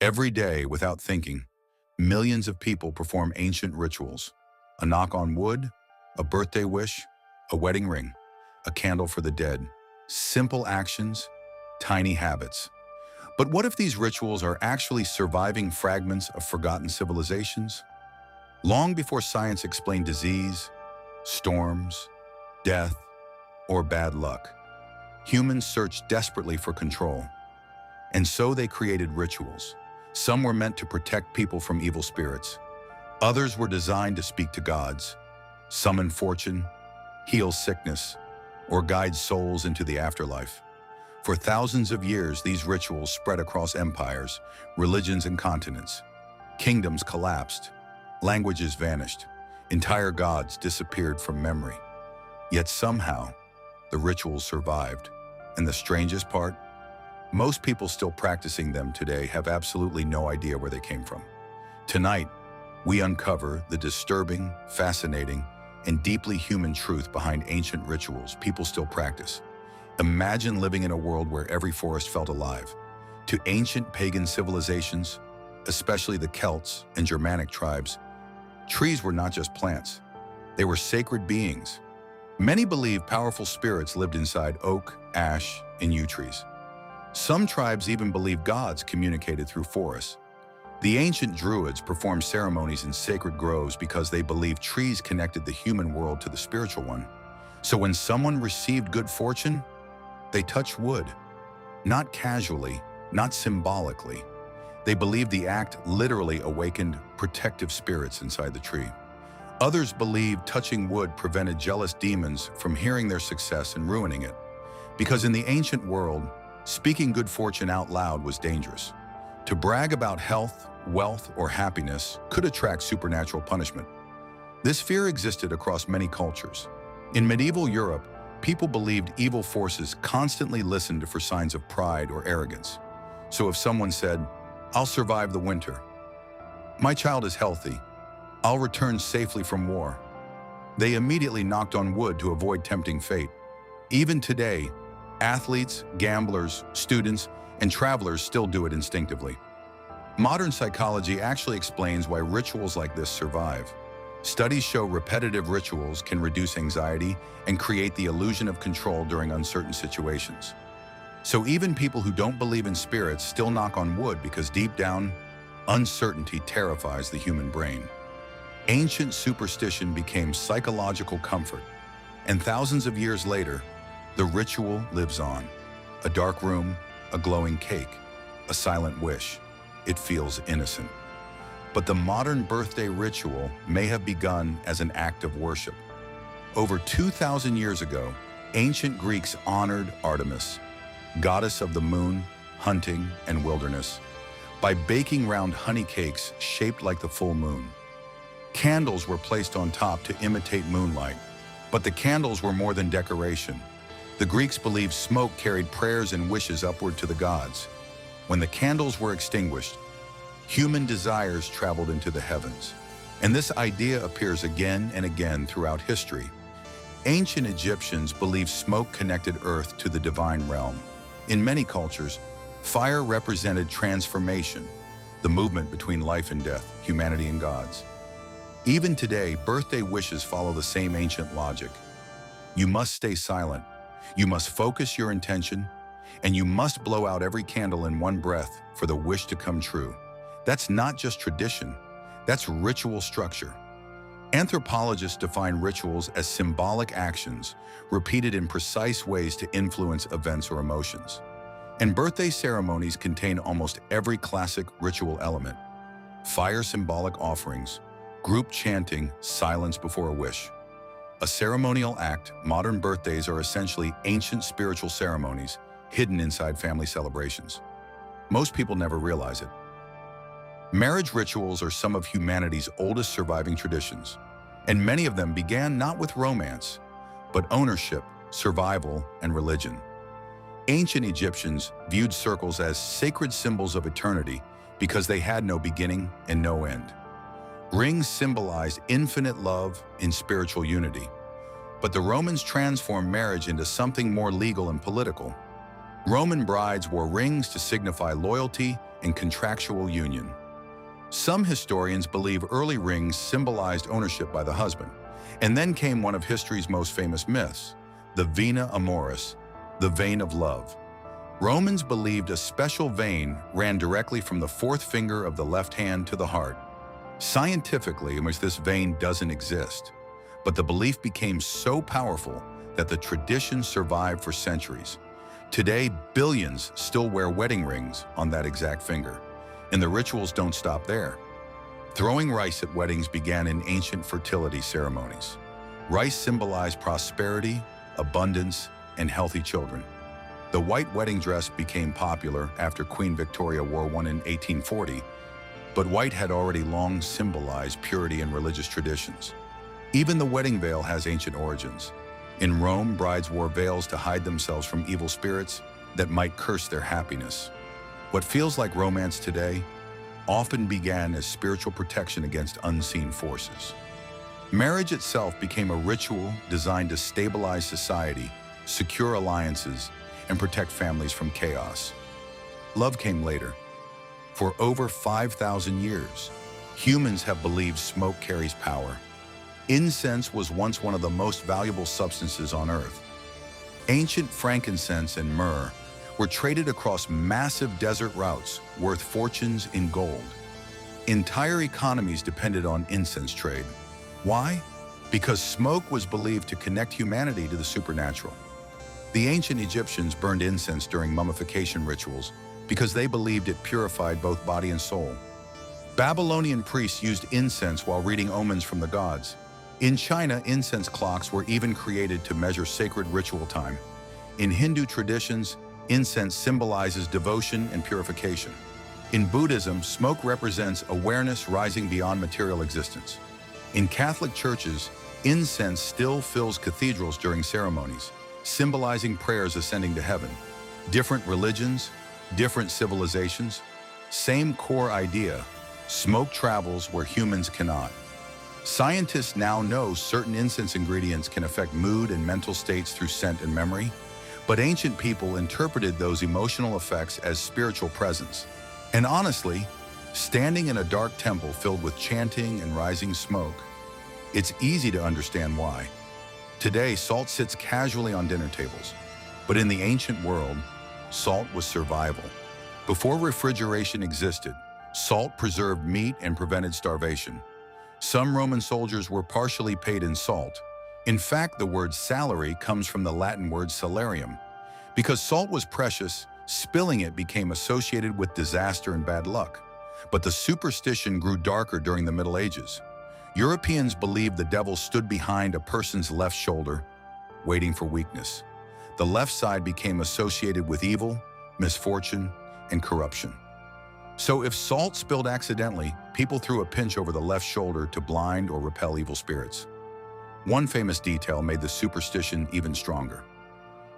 Every day, without thinking, millions of people perform ancient rituals. A knock on wood, a birthday wish, a wedding ring, a candle for the dead. Simple actions, tiny habits. But what if these rituals are actually surviving fragments of forgotten civilizations? Long before science explained disease, storms, death, or bad luck, humans searched desperately for control. And so they created rituals. Some were meant to protect people from evil spirits. Others were designed to speak to gods, summon fortune, heal sickness, or guide souls into the afterlife. For thousands of years, these rituals spread across empires, religions, and continents. Kingdoms collapsed, languages vanished, entire gods disappeared from memory. Yet somehow, the rituals survived. And the strangest part? Most people still practicing them today have absolutely no idea where they came from. Tonight, we uncover the disturbing, fascinating, and deeply human truth behind ancient rituals people still practice. Imagine living in a world where every forest felt alive. To ancient pagan civilizations, especially the Celts and Germanic tribes, trees were not just plants. They were sacred beings. Many believe powerful spirits lived inside oak, ash, and yew trees. Some tribes even believed gods communicated through forests. The ancient Druids performed ceremonies in sacred groves because they believed trees connected the human world to the spiritual one. So when someone received good fortune, they touched wood. Not casually, not symbolically. They believed the act literally awakened protective spirits inside the tree. Others believed touching wood prevented jealous demons from hearing their success and ruining it. Because in the ancient world, speaking good fortune out loud was dangerous. To brag about health, wealth, or happiness could attract supernatural punishment. This fear existed across many cultures. In medieval Europe, people believed evil forces constantly listened for signs of pride or arrogance. So if someone said, "I'll survive the winter," "My child is healthy," "I'll return safely from war," they immediately knocked on wood to avoid tempting fate. Even today, athletes, gamblers, students, and travelers still do it instinctively. Modern psychology actually explains why rituals like this survive. Studies show repetitive rituals can reduce anxiety and create the illusion of control during uncertain situations. So even people who don't believe in spirits still knock on wood because deep down, uncertainty terrifies the human brain. Ancient superstition became psychological comfort, and thousands of years later, the ritual lives on. A dark room, a glowing cake, a silent wish. It feels innocent. But the modern birthday ritual may have begun as an act of worship. Over 2,000 years ago, ancient Greeks honored Artemis, goddess of the moon, hunting, and wilderness, by baking round honey cakes shaped like the full moon. Candles were placed on top to imitate moonlight, but the candles were more than decoration. The Greeks believed smoke carried prayers and wishes upward to the gods. When the candles were extinguished, human desires traveled into the heavens. And this idea appears again and again throughout history. Ancient Egyptians believed smoke connected earth to the divine realm. In many cultures, fire represented transformation, the movement between life and death, humanity and gods. Even today, birthday wishes follow the same ancient logic. You must stay silent. You must focus your intention, and you must blow out every candle in one breath for the wish to come true. That's not just tradition, that's ritual structure. Anthropologists define rituals as symbolic actions repeated in precise ways to influence events or emotions. And birthday ceremonies contain almost every classic ritual element: fire symbolic offerings, group chanting, silence before a wish. A ceremonial act, modern birthdays are essentially ancient spiritual ceremonies hidden inside family celebrations. Most people never realize it. Marriage rituals are some of humanity's oldest surviving traditions, and many of them began not with romance, but ownership, survival, and religion. Ancient Egyptians viewed circles as sacred symbols of eternity because they had no beginning and no end. Rings symbolized infinite love and spiritual unity. But the Romans transformed marriage into something more legal and political. Roman brides wore rings to signify loyalty and contractual union. Some historians believe early rings symbolized ownership by the husband, and then came one of history's most famous myths, the vena amoris, the vein of love. Romans believed a special vein ran directly from the fourth finger of the left hand to the heart. Scientifically, this vein doesn't exist, but the belief became so powerful that the tradition survived for centuries. Today, billions still wear wedding rings on that exact finger, and the rituals don't stop there. Throwing rice at weddings began in ancient fertility ceremonies. Rice symbolized prosperity, abundance, and healthy children. The white wedding dress became popular after Queen Victoria wore one in 1840, but white had already long symbolized purity in religious traditions. Even the wedding veil has ancient origins. In Rome, brides wore veils to hide themselves from evil spirits that might curse their happiness. What feels like romance today often began as spiritual protection against unseen forces. Marriage itself became a ritual designed to stabilize society, secure alliances, and protect families from chaos. Love came later. For over 5,000 years, humans have believed smoke carries power. Incense was once one of the most valuable substances on Earth. Ancient frankincense and myrrh were traded across massive desert routes worth fortunes in gold. Entire economies depended on incense trade. Why? Because smoke was believed to connect humanity to the supernatural. The ancient Egyptians burned incense during mummification rituals because they believed it purified both body and soul. Babylonian priests used incense while reading omens from the gods. In China, incense clocks were even created to measure sacred ritual time. In Hindu traditions, incense symbolizes devotion and purification. In Buddhism, smoke represents awareness rising beyond material existence. In Catholic churches, incense still fills cathedrals during ceremonies, symbolizing prayers ascending to heaven. Different religions, different civilizations, same core idea: smoke travels where humans cannot. Scientists now know certain incense ingredients can affect mood and mental states through scent and memory, but ancient people interpreted those emotional effects as spiritual presence. And honestly, standing in a dark temple filled with chanting and rising smoke, it's easy to understand why. Today, salt sits casually on dinner tables, but in the ancient world, salt was survival. Before refrigeration existed, salt preserved meat and prevented starvation. Some Roman soldiers were partially paid in salt. In fact, the word salary comes from the Latin word salarium. Because salt was precious, spilling it became associated with disaster and bad luck. But the superstition grew darker during the Middle Ages. Europeans believed the devil stood behind a person's left shoulder, waiting for weakness. The left side became associated with evil, misfortune, and corruption. So if salt spilled accidentally, people threw a pinch over the left shoulder to blind or repel evil spirits. One famous detail made the superstition even stronger.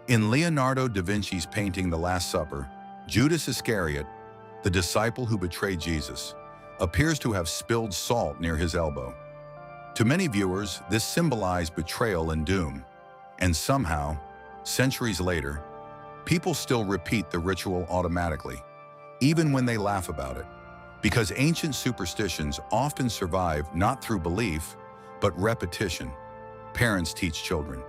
In Leonardo da Vinci's painting The Last Supper, Judas Iscariot, the disciple who betrayed Jesus, appears to have spilled salt near his elbow. To many viewers, this symbolized betrayal and doom. And somehow, centuries later, people still repeat the ritual automatically, even when they laugh about it, because ancient superstitions often survive not through belief, but repetition. Parents teach children,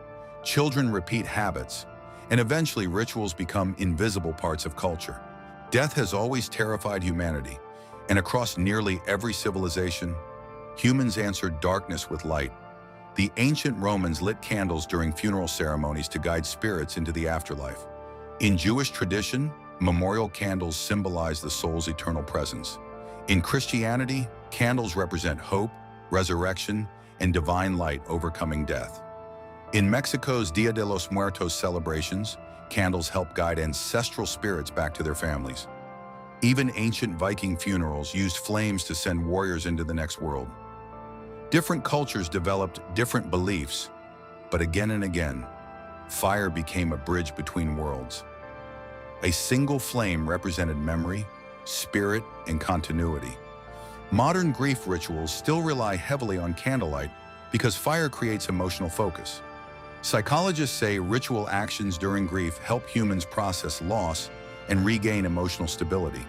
children repeat habits, and eventually rituals become invisible parts of culture. Death has always terrified humanity, and across nearly every civilization, humans answered darkness with light. The ancient Romans lit candles during funeral ceremonies to guide spirits into the afterlife. In Jewish tradition, memorial candles symbolize the soul's eternal presence. In Christianity, candles represent hope, resurrection, and divine light overcoming death. In Mexico's Dia de los Muertos celebrations, candles help guide ancestral spirits back to their families. Even ancient Viking funerals used flames to send warriors into the next world. Different cultures developed different beliefs, but again and again, fire became a bridge between worlds. A single flame represented memory, spirit, and continuity. Modern grief rituals still rely heavily on candlelight because fire creates emotional focus. Psychologists say ritual actions during grief help humans process loss and regain emotional stability.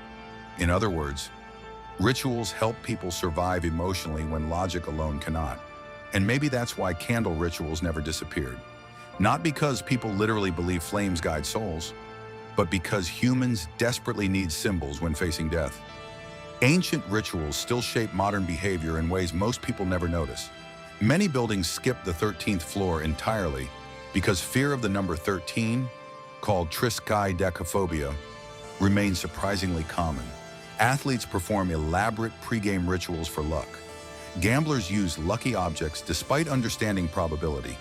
In other words, rituals help people survive emotionally when logic alone cannot. And maybe that's why candle rituals never disappeared. Not because people literally believe flames guide souls, but because humans desperately need symbols when facing death. Ancient rituals still shape modern behavior in ways most people never notice. Many buildings skip the 13th floor entirely because fear of the number 13, called triskaidekaphobia, remains surprisingly common. Athletes perform elaborate pre-game rituals for luck. Gamblers use lucky objects despite understanding probability.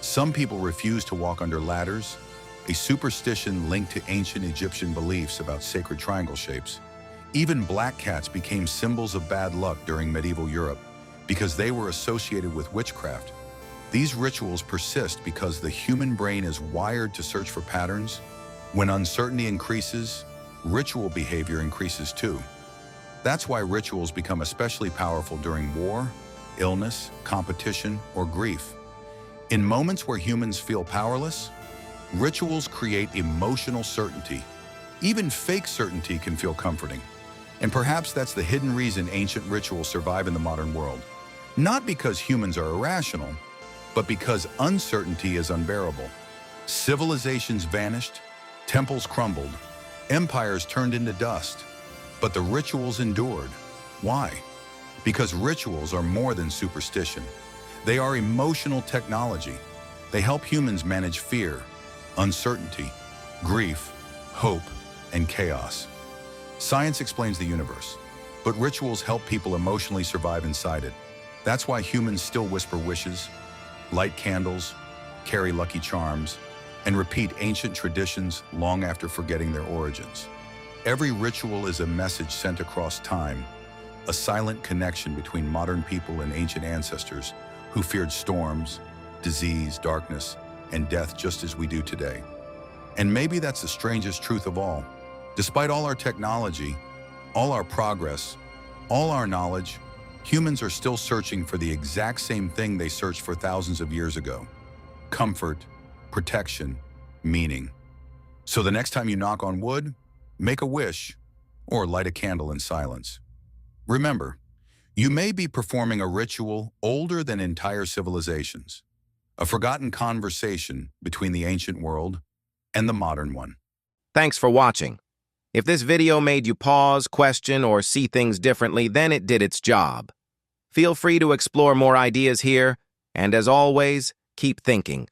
Some people refuse to walk under ladders, a superstition linked to ancient Egyptian beliefs about sacred triangle shapes. Even black cats became symbols of bad luck during medieval Europe because they were associated with witchcraft. These rituals persist because the human brain is wired to search for patterns. When uncertainty increases, ritual behavior increases too. That's why rituals become especially powerful during war, illness, competition, or grief. In moments where humans feel powerless, rituals create emotional certainty. Even fake certainty can feel comforting. And perhaps that's the hidden reason ancient rituals survive in the modern world. Not because humans are irrational, but because uncertainty is unbearable. Civilizations vanished, temples crumbled, empires turned into dust, but the rituals endured. Why? Because rituals are more than superstition. They are emotional technology. They help humans manage fear, uncertainty, grief, hope, and chaos. Science explains the universe, but rituals help people emotionally survive inside it. That's why humans still whisper wishes, light candles, carry lucky charms, and repeat ancient traditions long after forgetting their origins. Every ritual is a message sent across time, a silent connection between modern people and ancient ancestors who feared storms, disease, darkness, and death just as we do today. And maybe that's the strangest truth of all. Despite all our technology, all our progress, all our knowledge, humans are still searching for the exact same thing they searched for thousands of years ago: comfort, protection, meaning. So the next time you knock on wood, make a wish, or light a candle in silence. Remember, you may be performing a ritual older than entire civilizations, a forgotten conversation between the ancient world and the modern one. Thanks for watching. If this video made you pause, question, or see things differently, then it did its job. Feel free to explore more ideas here, and as always, keep thinking.